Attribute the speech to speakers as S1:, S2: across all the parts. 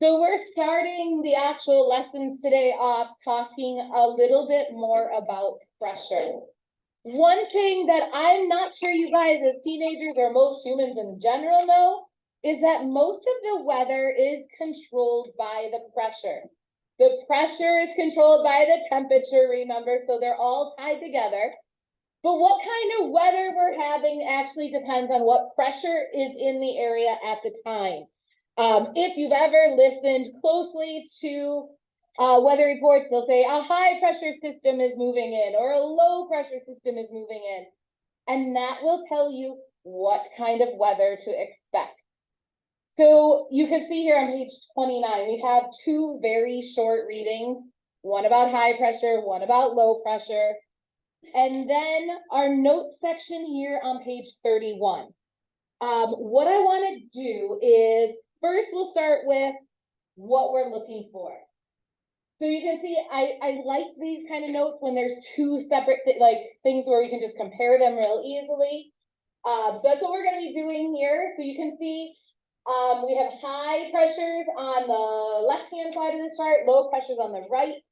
S1: So we're starting the actual lessons today off talking a little bit more about pressure. One thing that I'm not sure you guys as teenagers or most humans in general know is that most of the weather is controlled by the pressure. The pressure is controlled by the temperature, remember, so they're all tied together. But what kind of weather we're having actually depends on what pressure is in the area at the time. If you've ever listened closely to weather reports, they'll say a high pressure system is moving in or a low pressure system is moving in. And that will tell you what kind of weather to expect. So you can see here on page 29, we have two very short readings, one about high pressure, one about low pressure. And then our note section here on page 31. What I want to do is first we'll start with what we're looking for. So you can see I like these kind of notes when there's two separate things where we can just compare them real easily. So that's what we're going to be doing here. So you can see we have high pressures on the left-hand side of this chart, low pressures on the right.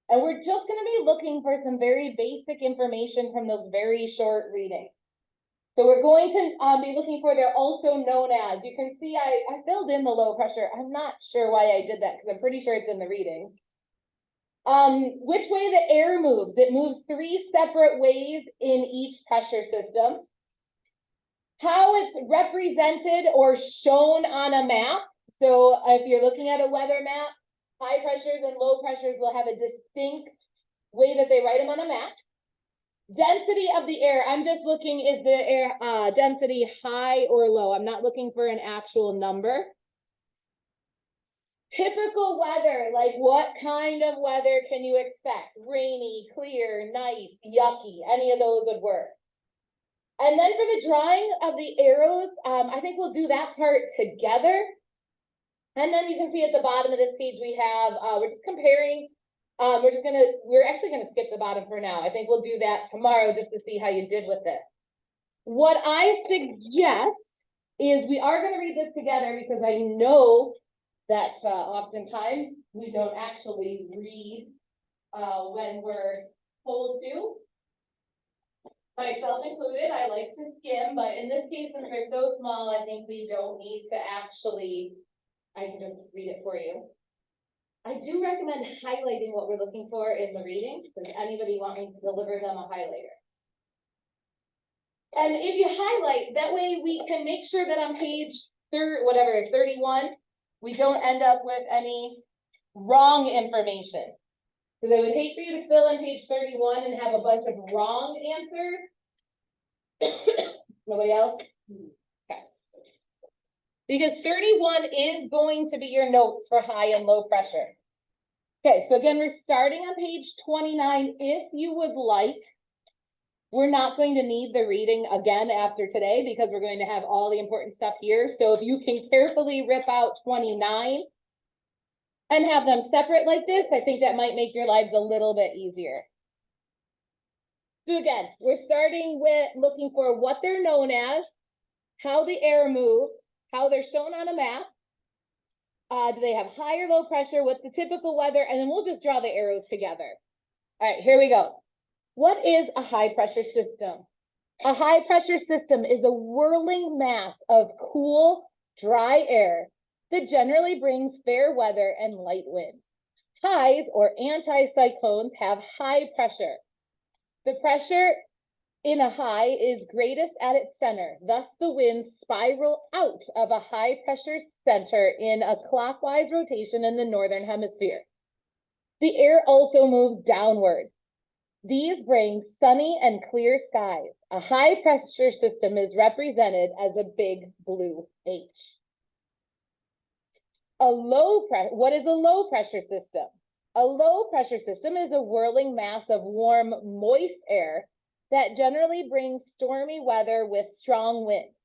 S1: And we're just going to be looking for some very basic information from those very short readings. So we're going to be looking for, they're also known as, you can see I filled in the low pressure. I'm not sure why I did that because I'm pretty sure it's in the reading. Which way the air moves. It moves three separate ways in each pressure system. How it's represented or shown on a map. So if you're looking at a weather map, high pressures and low pressures will have a distinct way that they write them on a map. Density of the air, I'm just looking, is the air density high or low? I'm not looking for an actual number. Typical weather, like what kind of weather can you expect? Rainy, clear, nice, yucky, any of those would work. And then for the drawing of the arrows, I think we'll do that part together. And then you can see at the bottom of this page, we have, we're just comparing, we're actually gonna skip the bottom for now. I think we'll do that tomorrow just to see how you did with it. What I suggest is we are gonna read this together because I know that oftentimes we don't actually read when we're told to. Myself included, I like to skim, but in this case, since they're so small, I think we don't need to actually, I can just read it for you. I do recommend highlighting what we're looking for in the reading. Does anybody want me to deliver them a highlighter? And if you highlight, that way we can make sure that on page 31, we don't end up with any wrong information. Because I would hate for you to fill in page 31 and have a bunch of wrong answers. Nobody else? Okay. Because 31 is going to be your notes for high and low pressure. Okay, so again, we're starting on page 29. If you would like, we're not going to need the reading again after today because we're going to have all the important stuff here. So if you can carefully rip out 29 and have them separate like this, I think that might make your lives a little bit easier. So again, we're starting with looking for what they're known as, how the air moves, how they're shown on a map. Do they have high or low pressure? What's the typical weather? And then we'll just draw the arrows together. All right, here we go. What is a high pressure system? A high pressure system is a whirling mass of cool, dry air that generally brings fair weather and light winds. Highs or anticyclones have high pressure. The pressure in a high is greatest at its center. Thus, the winds spiral out of a high pressure center in a clockwise rotation in the northern hemisphere. The air also moves downward. These bring sunny and clear skies. A high pressure system is represented as a big blue H. What is a low pressure system? A low pressure system is a whirling mass of warm, moist air that generally brings stormy weather with strong winds.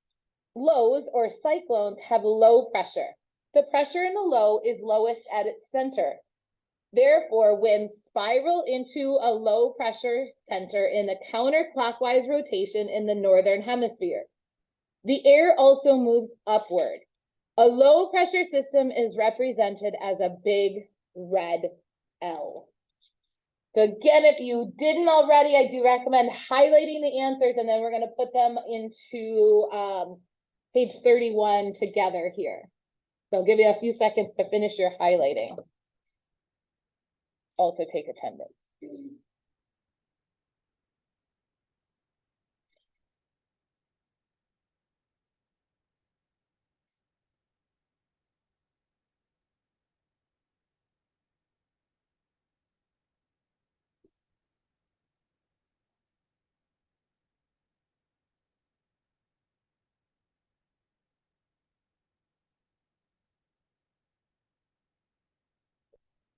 S1: Lows or cyclones have low pressure. The pressure in the low is lowest at its center. Therefore, winds spiral into a low pressure center in a counterclockwise rotation in the northern hemisphere. The air also moves upward. A low pressure system is represented as a big red L. So again, if you didn't already, I do recommend highlighting the answers, and then we're going to put them into page 31 together here. So I'll give you a few seconds to finish your highlighting. Also take attendance.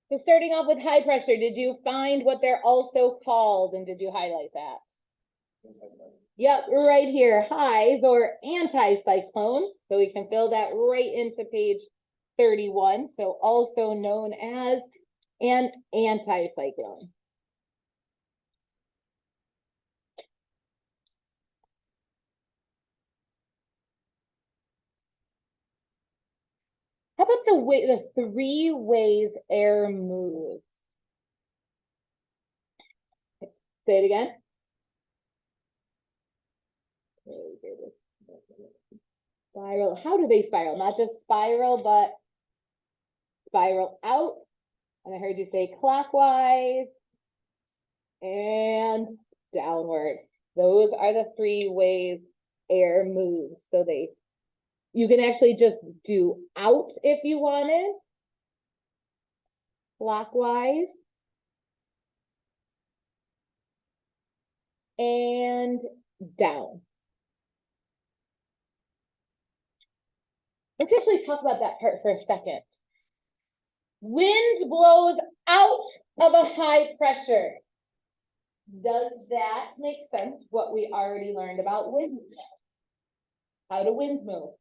S1: So starting off with high pressure, did you find what they're also called, and did you highlight that? Yep, right here, highs or anticyclones. So we can fill that right into page 31. So also known as an anticyclone. How about the three ways air moves? Say it again. Spiral. How do they spiral? Not just spiral, but spiral out. And I heard you say clockwise and downward. Those are the three ways air moves. So you can actually just do out if you wanted, clockwise, and down. Let's actually talk about that part for a second. Wind blows out of a high pressure. Does that make sense, what we already learned about winds? How do winds move?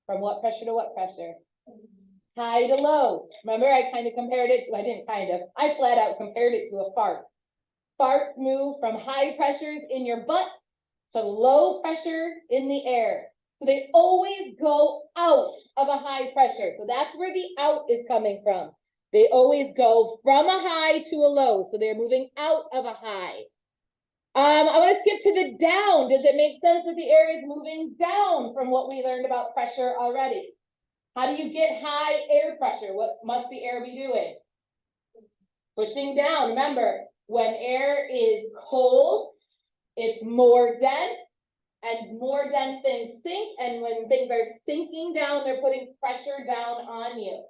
S1: From what pressure to what pressure? High to low. Remember, I kind of compared it, I didn't kind of, I flat out compared it to a fart. Farts move from high pressures in your butt to low pressure in the air. So they always go out of a high pressure. So that's where the out is coming from. They always go from a high to a low. So they're moving out of a high. I want to skip to the down. Does it make sense that the air is moving down from what we learned about pressure already? How do you get high air pressure? What must the air be doing? Pushing down. Remember, when air is cold, it's more dense, and more dense things sink, and when things are sinking down, they're putting pressure down on you.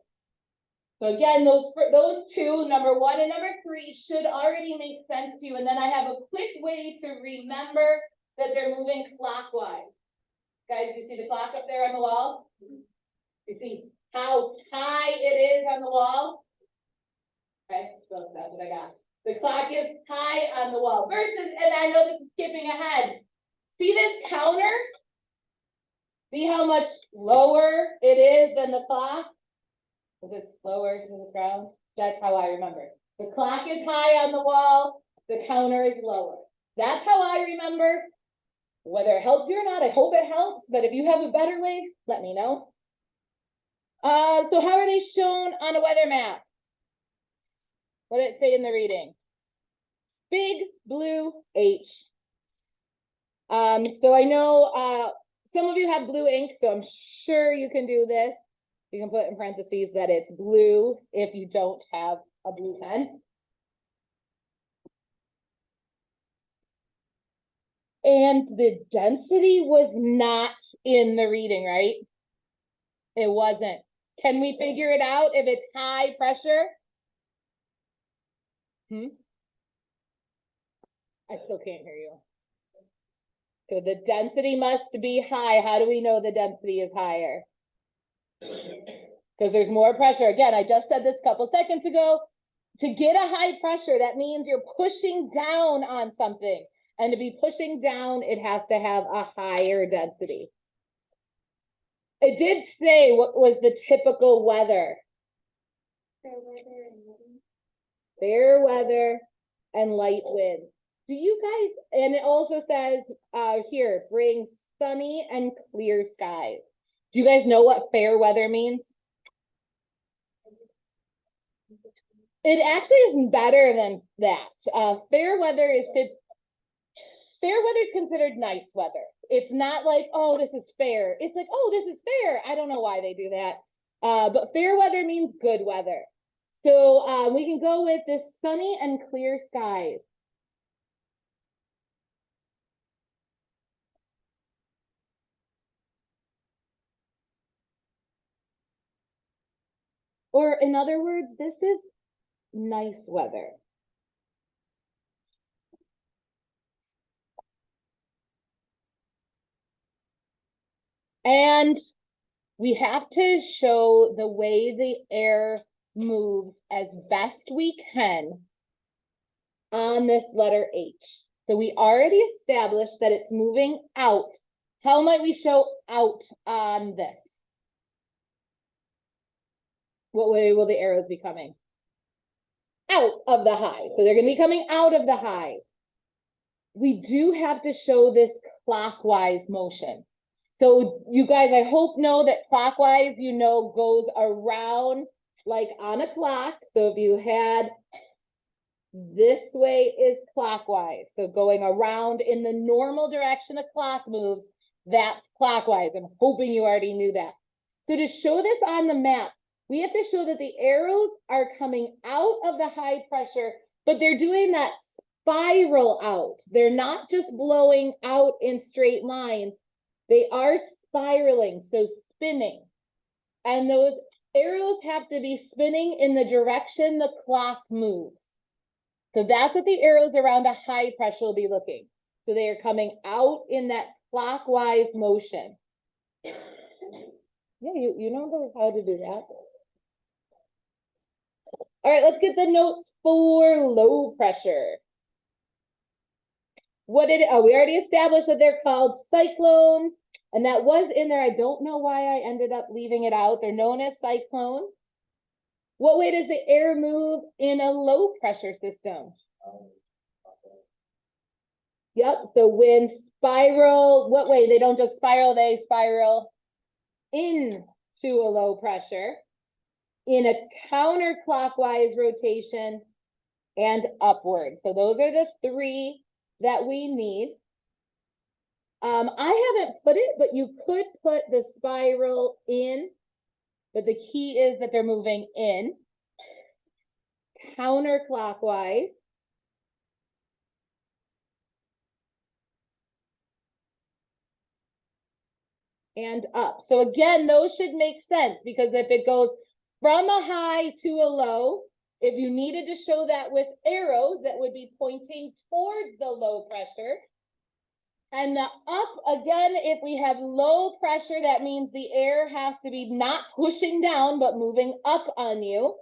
S1: So again, those two, number 1 and number 3, should already make sense to you. And then I have a quick way to remember that they're moving clockwise. Guys, you see the clock up there on the wall? You see how high it is on the wall? Okay, so that's what I got. The clock is high on the wall versus, and I know this is skipping ahead. See this counter? See how much lower it is than the clock? Is it lower to the ground? That's how I remember. The clock is high on the wall, the counter is lower. That's how I remember. Whether it helps you or not, I hope it helps, but if you have a better way, let me know. So how are they shown on a weather map? What did it say in the reading? Big blue H. So I know some of you have blue ink, so I'm sure you can do this. You can put in parentheses that it's blue if you don't have a blue pen. And the density was not in the reading, right? It wasn't. Can we figure it out if it's high pressure? I still can't hear you. So the density must be high. How do we know the density is higher? Because there's more pressure. Again, I just said this a couple seconds ago. To get a high pressure, that means you're pushing down on something. And to be pushing down, it has to have a higher density. It did say what was the typical weather. Fair weather and light wind. Do you guys, and it also says here, bring sunny and clear skies. Do you guys know what fair weather means? It actually is better than that. Fair weather is considered nice weather. It's not like, oh, this is fair. It's like, oh, this is fair. I don't know why they do that. But fair weather means good weather. So we can go with this sunny and clear skies. Or in other words, this is nice weather. And we have to show the way the air moves as best we can on this letter H. So we already established that it's moving out. How might we show out on this? What way will the arrows be coming? Out of the hive. So they're going to be coming out of the hive. We do have to show this clockwise motion. So you guys, I hope know that clockwise, goes around like on a clock. So if you had this way is clockwise. So going around in the normal direction a clock moves, that's clockwise. I'm hoping you already knew that. So to show this on the map, we have to show that the arrows are coming out of the high pressure, but they're doing that spiral out. They're not just blowing out in straight lines. They are spiraling, so spinning. And those arrows have to be spinning in the direction the clock moves. So that's what the arrows around a high pressure will be looking. So they are coming out in that clockwise motion. Yeah, you know how to do that. All right, let's get the notes for low pressure. We already established that they're called cyclones, and that was in there. I don't know why I ended up leaving it out. They're known as cyclones. What way does the air move in a low pressure system? Yep, so when spiral, what way? They don't just spiral, they spiral into a low pressure in a counterclockwise rotation and upward. So those are the three that we need. I haven't put it, but you could put the spiral in, but the key is that they're moving in counterclockwise and up. So again, those should make sense, because if it goes from a high to a low, if you needed to show that with arrows, that would be pointing towards the low pressure. And the up, again, if we have low pressure, that means the air has to be not pushing down, but moving up on you.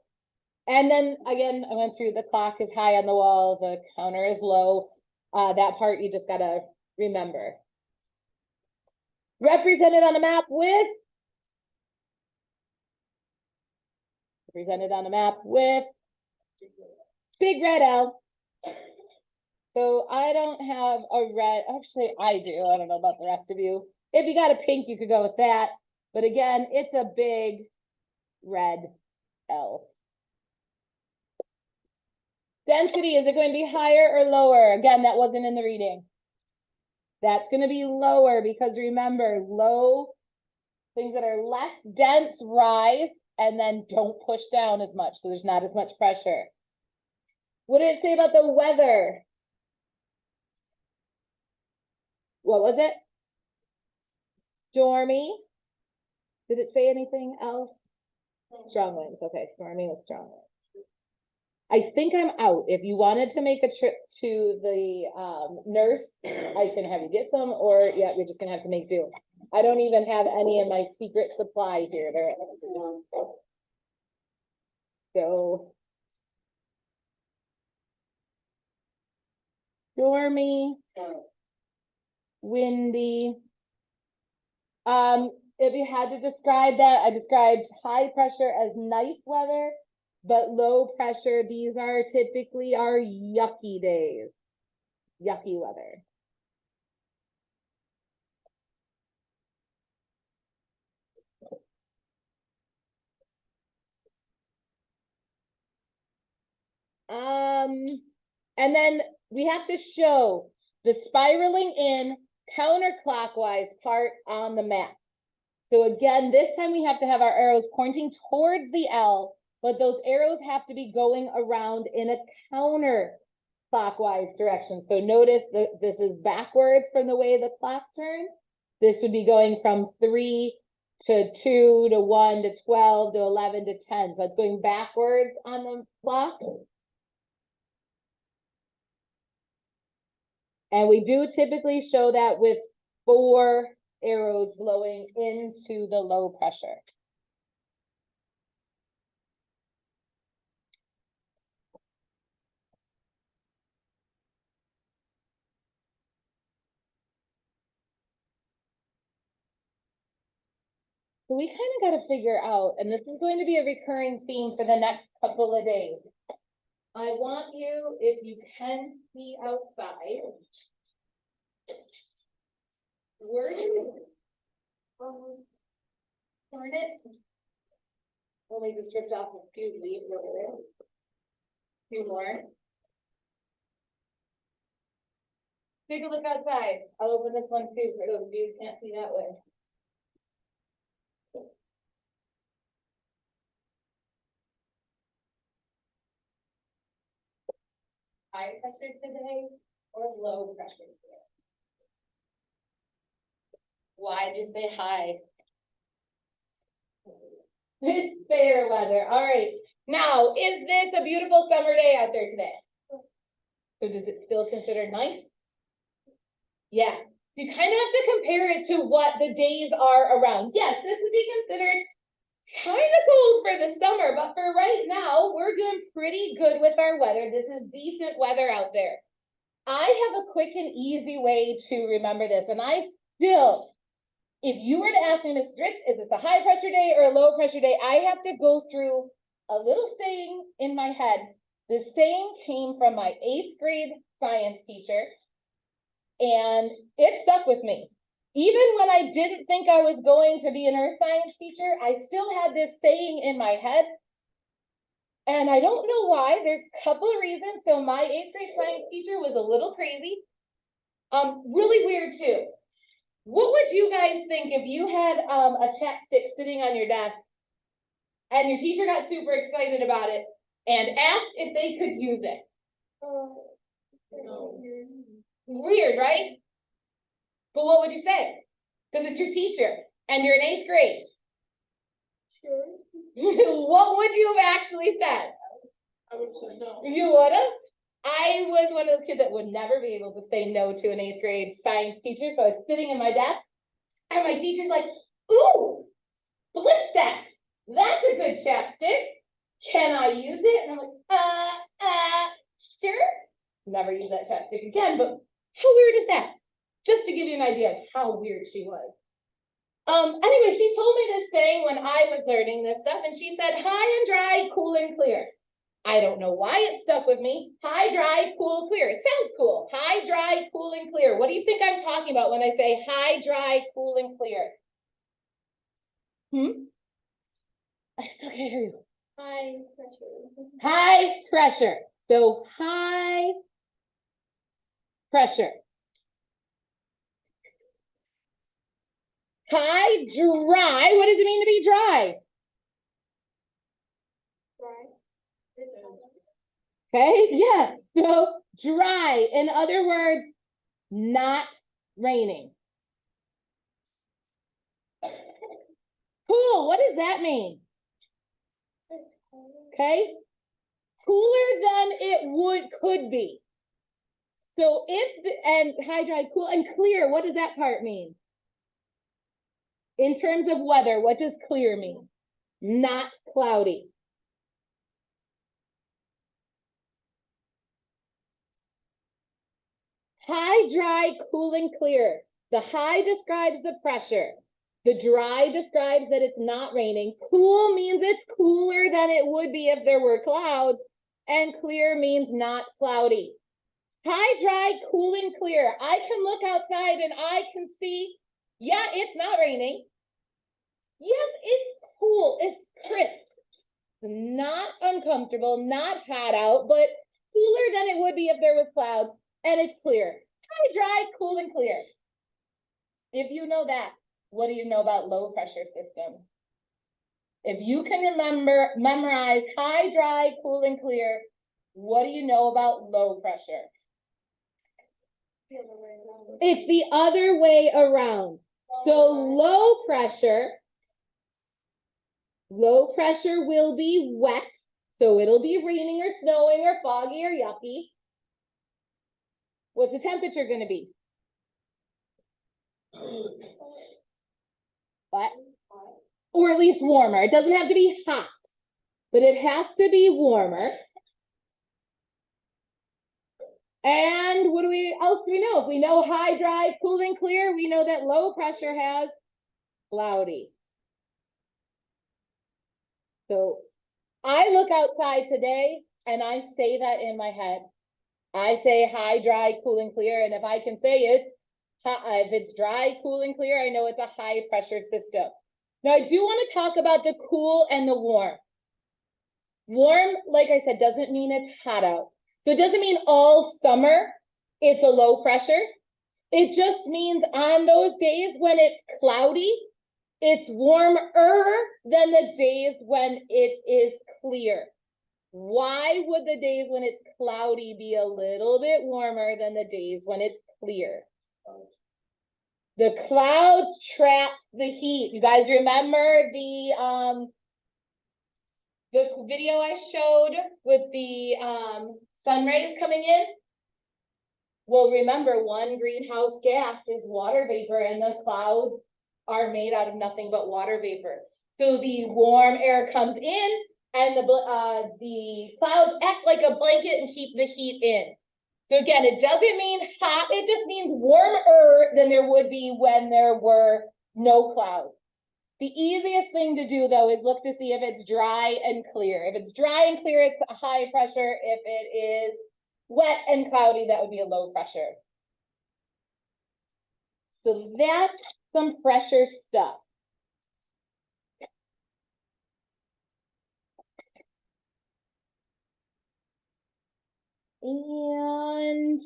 S1: And then again, I went through the clock is high on the wall, the counter is low. That part you just gotta remember. Represented on the map with big red L. So I don't have a red, actually I do, I don't know about the rest of you. If you got a pink, you could go with that. But again, it's a big red L. Density, is it going to be higher or lower? Again, that wasn't in the reading. That's going to be lower, because remember, low, things that are less dense rise and then don't push down as much. So there's not as much pressure. What did it say about the weather? What was it? Stormy. Did it say anything else? Strong winds. Okay, stormy with strong winds. I think I'm out. If you wanted to make a trip to the nurse, I can have you get some, or yeah, you're just gonna have to make do. I don't even have any in my secret supply here. So stormy, windy. If you had to describe that, I described high pressure as nice weather, but low pressure, these are typically our yucky days, yucky weather. And then we have to show the spiraling in counterclockwise part on the map. So again, this time we have to have our arrows pointing towards the L, but those arrows have to be going around in a counterclockwise direction. So notice that this is backwards from the way the clock turns. This would be going from 3 to 2 to 1 to 12 to 11 to 10. So it's going backwards on the clock. And we do typically show that with 4 arrows blowing into the low pressure. So we kind of got to figure out, and this is going to be a recurring theme for the next couple of days. I want you, if you can see outside, where do you turn it? Only just ripped off a few leaves over there. A few more. Take a look outside. I'll open this one too for those of you who can't see that way. High pressure today or low pressure today? Why'd you say high? It's fair weather. All right. Now, is this a beautiful summer day out there today? So does it still consider nice? Yeah. You kind of have to compare it to what the days are around. Yes, this would be considered kind of cold for the summer, but for right now, we're doing pretty good with our weather. This is decent weather out there. I have a quick and easy way to remember this, and I still, if you were to ask me, Ms. Dritz, is this a high pressure day or a low pressure day? I have to go through a little saying in my head. The saying came from my 8th grade science teacher, and it stuck with me. Even when I didn't think I was going to be an earth science teacher, I still had this saying in my head. And I don't know why. There's a couple of reasons. So my 8th grade science teacher was a little crazy. Really weird too. What would you guys think if you had a chapstick sitting on your desk and your teacher got super excited about it and asked if they could use it? No. Weird, right? But what would you say? Because it's your teacher and you're in 8th grade. Sure. What would you have actually said? I would say no. You would have? I was one of those kids that would never be able to say no to an 8th grade science teacher. So I was sitting in my desk and my teacher's like, ooh, Blistex, that's a good chapstick. Can I use it? And I'm like, sure. Never use that chapstick again, but how weird is that? Just to give you an idea of how weird she was. Anyway, she told me this thing when I was learning this stuff, and she said, high and dry, cool and clear. I don't know why it stuck with me. High, dry, cool, clear. It sounds cool. High, dry, cool, and clear. What do you think I'm talking about when I say high, dry, cool, and clear? I still can't hear you. High pressure. High pressure. So high pressure. High, dry. What does it mean to be dry? Dry. Okay, yeah. So dry. In other words, not raining. Cool. What does that mean? Okay. Cooler than it could be. So and high, dry, cool, and clear, what does that part mean? In terms of weather, what does clear mean? Not cloudy. High, dry, cool, and clear. The high describes the pressure. The dry describes that it's not raining. Cool means it's cooler than it would be if there were clouds. And clear means not cloudy. High, dry, cool, and clear. I can look outside and I can see, yeah, it's not raining. Yes, it's cool. It's crisp. Not uncomfortable, not hot out, but cooler than it would be if there was cloud, and it's clear. High, dry, cool, and clear. If you know that, what do you know about low pressure system? If you can memorize high, dry, cool, and clear, what do you know about low pressure? It's the other way around. So low pressure will be wet. So it'll be raining or snowing or foggy or yucky. What's the temperature going to be? What? Or at least warmer. It doesn't have to be hot, but it has to be warmer. And what else do we know? If we know high, dry, cool, and clear, we know that low pressure has cloudy. So I look outside today and I say that in my head. I say high, dry, cool, and clear. And if I can say it, if it's dry, cool, and clear, I know it's a high pressure system. Now, I do want to talk about the cool and the warm. Warm, like I said, doesn't mean it's hot out. So it doesn't mean all summer it's a low pressure. It just means on those days when it's cloudy, it's warmer than the days when it is clear. Why would the days when it's cloudy be a little bit warmer than the days when it's clear? The clouds trap the heat. You guys remember the video I showed with the sun rays coming in? Well, remember, one greenhouse gas is water vapor, and the clouds are made out of nothing but water vapor. So the warm air comes in, and the clouds act like a blanket and keep the heat in. So again, it doesn't mean hot, it just means warmer than there would be when there were no clouds. The easiest thing to do, though, is look to see if it's dry and clear. If it's dry and clear, it's a high pressure. If it is wet and cloudy, that would be a low pressure. So that's some pressure stuff. And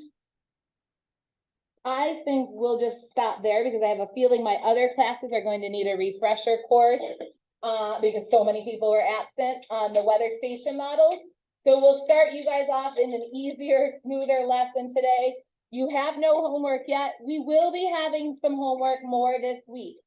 S1: I think we'll just stop there because I have a feeling my other classes are going to need a refresher course because so many people were absent on the weather station models. So we'll start you guys off in an easier, smoother lesson today. You have no homework yet. We will be having some homework more this week.